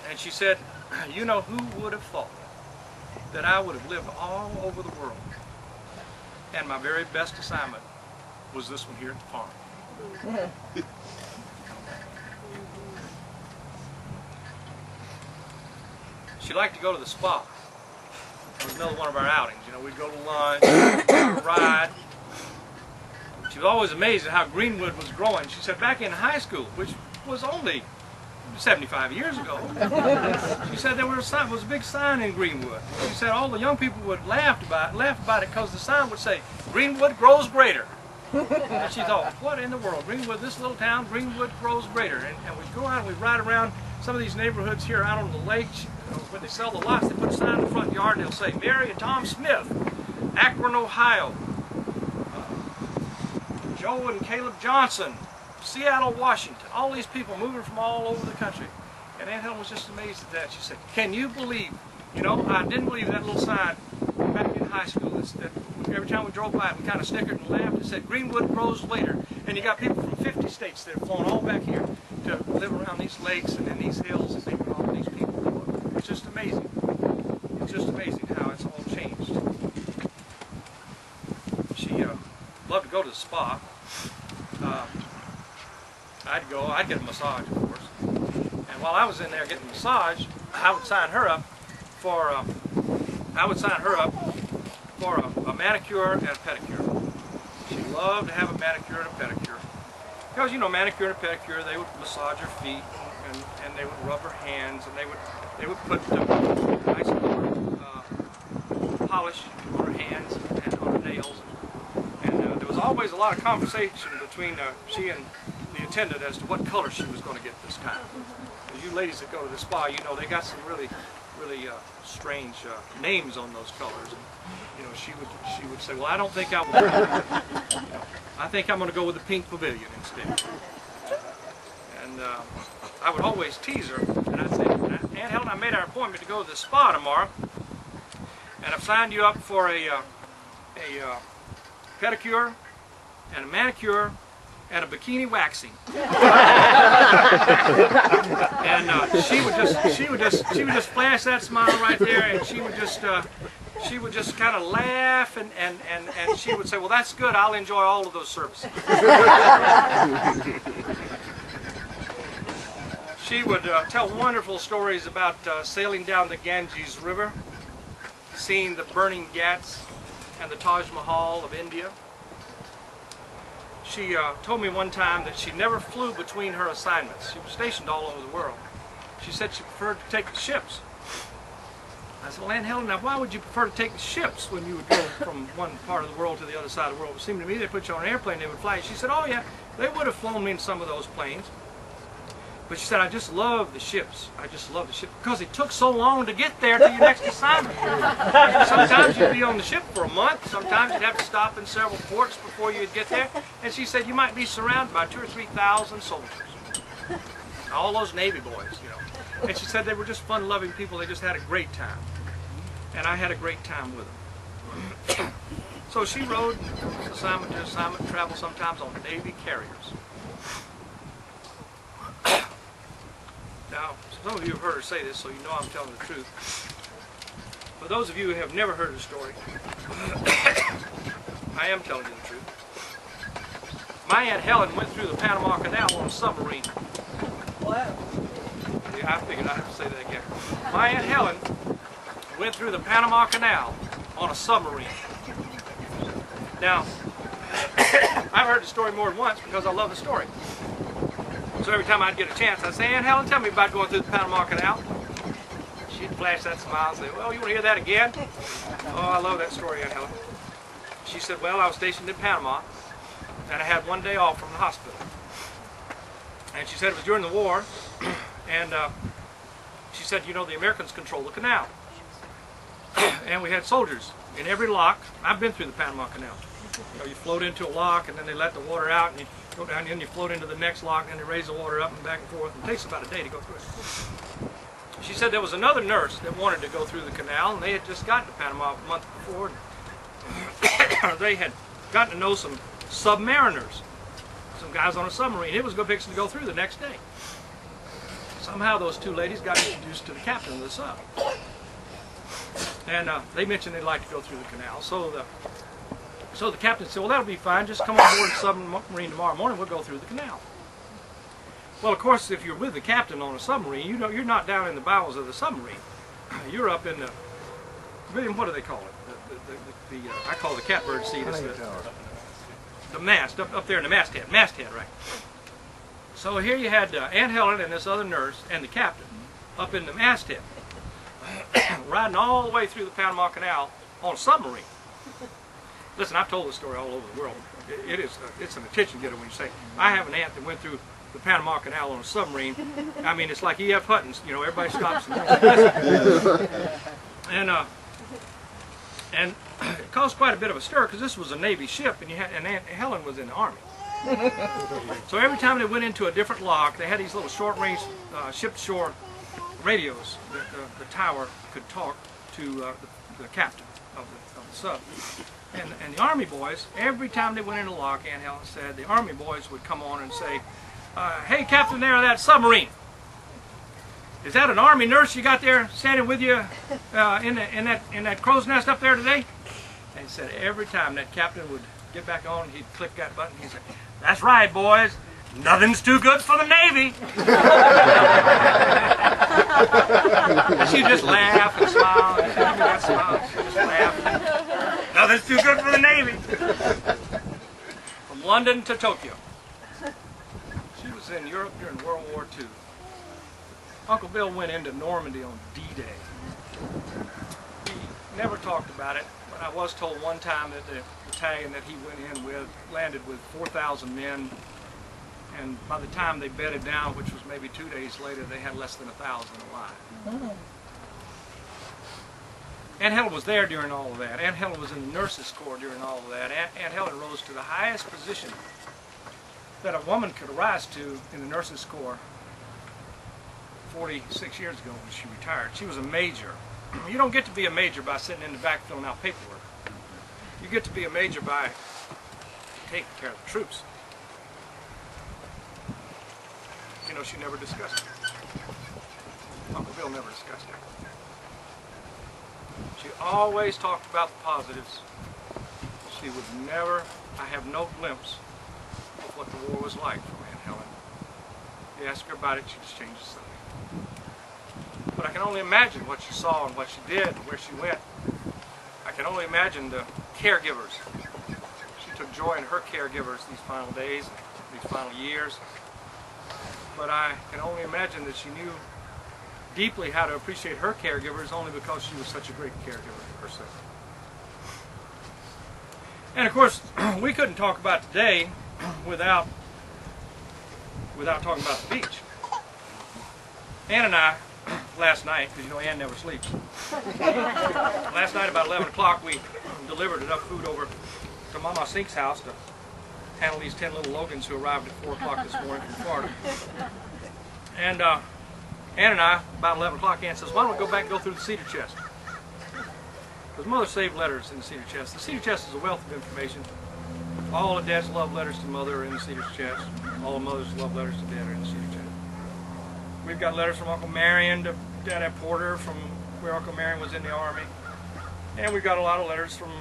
And she said, you know, who would have thought that I would have lived all over the world, and my very best assignment was this one here at the farm. She liked to go to the spa. It was another one of our outings. You know, we'd go to lunch, ride. She was always amazed at how Greenwood was growing. She said back in high school, which was only 75 years ago, she said there was a big sign in Greenwood. She said all the young people would laugh about it because the sign would say, "Greenwood grows greater." And she thought, what in the world? Greenwood, this little town, Greenwood grows greater. And we'd go out and we'd ride around some of these neighborhoods here out on the lake. When they sell the lots, they put a sign in the front yard and they'll say, Mary and Tom Smith, Akron, Ohio. Joe and Caleb Johnson, Seattle, Washington. All these people moving from all over the country. And Aunt Helen was just amazed at that. She said, can you believe, you know, I didn't believe that little sign back in high school. That every time we drove by it, we kind of snickered and laughed and said, Greenwood grows later. And you got people from 50 states that have flown all back here to live around these lakes and in these hills and think all these people. It's just amazing. It's just amazing how it's all changed. She loved to go to the spa. I'd get a massage, of course. And while I was in there getting a massage, I would sign her up for a manicure and a pedicure. She loved to have a manicure and a pedicure. Because, you know, manicure and a pedicure, they would massage her feet and they would rub her hands and they would put nice colored polish on her hands and on her nails. And there was always a lot of conversation between she and the attendant as to what color she was going to get this time. As you ladies that go to the spa, you know, they got some really strange names on those colors. And, you know, she would say, well, I don't think I will. You know, I think I'm going to go with the pink pavilion instead. And I would always tease her, and I'd say, Aunt Helen, I made our appointment to go to the spa tomorrow, and I've signed you up for a pedicure and a manicure and a bikini waxing. And she would just flash that smile right there, and she would just kind of laugh, and she would say, well, that's good, I'll enjoy all of those services. She would tell wonderful stories about sailing down the Ganges River, seeing the burning Ghats and the Taj Mahal of India. She told me one time that she never flew between her assignments. She was stationed all over the world. She said she preferred to take the ships. I said, well, Aunt Helen, now why would you prefer to take the ships when you would go from one part of the world to the other side of the world? It seemed to me they put you on an airplane, they would fly. She said, oh yeah, they would have flown me in some of those planes. But she said, I just love the ships. I just love the ship because it took so long to get there to your next assignment. Sometimes you'd be on the ship for a month. Sometimes you'd have to stop in several ports before you'd get there. And she said, you might be surrounded by 2,000 or 3,000 soldiers. All those Navy boys, you know. And she said they were just fun-loving people. They just had a great time. And I had a great time with them. So she rode assignment to assignment, traveled sometimes on Navy carriers. Now, some of you have heard her say this, so you know I'm telling the truth. For those of you who have never heard the story, I am telling you the truth. My Aunt Helen went through the Panama Canal on a submarine. Wow. Yeah, I figured I'd have to say that again. My Aunt Helen went through the Panama Canal on a submarine. Now, I've heard the story more than once because I love the story. So every time I'd get a chance, I'd say, Aunt Helen, tell me about going through the Panama Canal. She'd flash that smile and say, well, you want to hear that again? Oh, I love that story, Aunt Helen. She said, well, I was stationed in Panama, and I had one day off from the hospital. And she said it was during the war, and she said, you know, the Americans control the canal. And we had soldiers in every lock. I've been through the Panama Canal. You know, you float into a lock, and then they let the water out, and you go down, and then you float into the next lock, and they raise the water up and back and forth. It takes about a day to go through it. She said there was another nurse that wanted to go through the canal, and they had just gotten to Panama a month before. And they had gotten to know some submariners, some guys on a submarine. It was fixing to go through the next day. somehow those two ladies got introduced to the captain of the sub. And they mentioned they'd like to go through the canal. So the captain said, well, that'll be fine. Just come on board the submarine tomorrow morning. We'll go through the canal. Well, of course, if you're with the captain on a submarine, you know you're not down in the bowels of the submarine. You're up in the, what do they call it? I call it the catbird seat. It's the mast, up there in the masthead. Masthead, right. So here you had Aunt Helen and this other nurse and the captain up in the masthead, riding all the way through the Panama Canal on a submarine. Listen, I've told this story all over the world. It's an attention getter when you say, I have an aunt that went through the Panama Canal on a submarine. I mean, it's like E.F. Hutton's, you know, everybody stops and it caused quite a bit of a stir because this was a Navy ship and Aunt Helen was in the Army. So every time they went into a different lock, they had these little short-range ship-to-shore radios that the tower could talk to the captain of the sub. And the Army boys, every time they went into lock, Aunt Helen said, the Army boys would come on and say, hey, Captain there of that submarine, is that an Army nurse you got there standing with you in that crow's nest up there today? And he said every time that captain would get back on, he'd click that button, he'd say, that's right, boys, nothing's too good for the Navy. And she'd just laugh and smile. She'd give me that smile. She'd just laugh. Nothing's too good for the Navy. From London to Tokyo. She was in Europe during World War II. Uncle Bill went into Normandy on D-Day. He never talked about it, but I was told one time that the battalion that he went in with landed with 4,000 men, and by the time they bedded down, which was maybe 2 days later, they had less than 1,000 alive. Oh. Aunt Helen was there during all of that. Aunt Helen was in the Nurses Corps during all of that. Aunt Helen rose to the highest position that a woman could rise to in the Nurses Corps 46 years ago when she retired. She was a major. You don't get to be a major by sitting in the back filling out paperwork. You get to be a major by taking care of the troops. You know, she never discussed it. Uncle Bill never discussed it. She always talked about the positives. She would never, I have no glimpse of what the war was like from Aunt Helen. You ask her about it, she just changes something. But I can only imagine what she saw and what she did and where she went. I can only imagine the caregivers. She took joy in her caregivers these final days, these final years. But I can only imagine that she knew deeply how to appreciate her caregivers only because she was such a great caregiver herself. And of course, we couldn't talk about today without talking about the beach. Ann and I, last night, because you know Ann never sleeps, last night about 11 o'clock we delivered enough food over to Mama Sink's house to handle these 10 little Logans who arrived at 4 o'clock this morning from Florida. And Ann and I, about 11 o'clock, Ann says, why don't we go back and go through the cedar chest? Because Mother saved letters in the cedar chest. The cedar chest is a wealth of information. All the Dad's love letters to Mother are in the cedar chest. All the Mother's love letters to Dad are in the cedar chest. We've got letters from Uncle Marion to Dad at Porter from where Uncle Marion was in the Army. And we've got a lot of letters from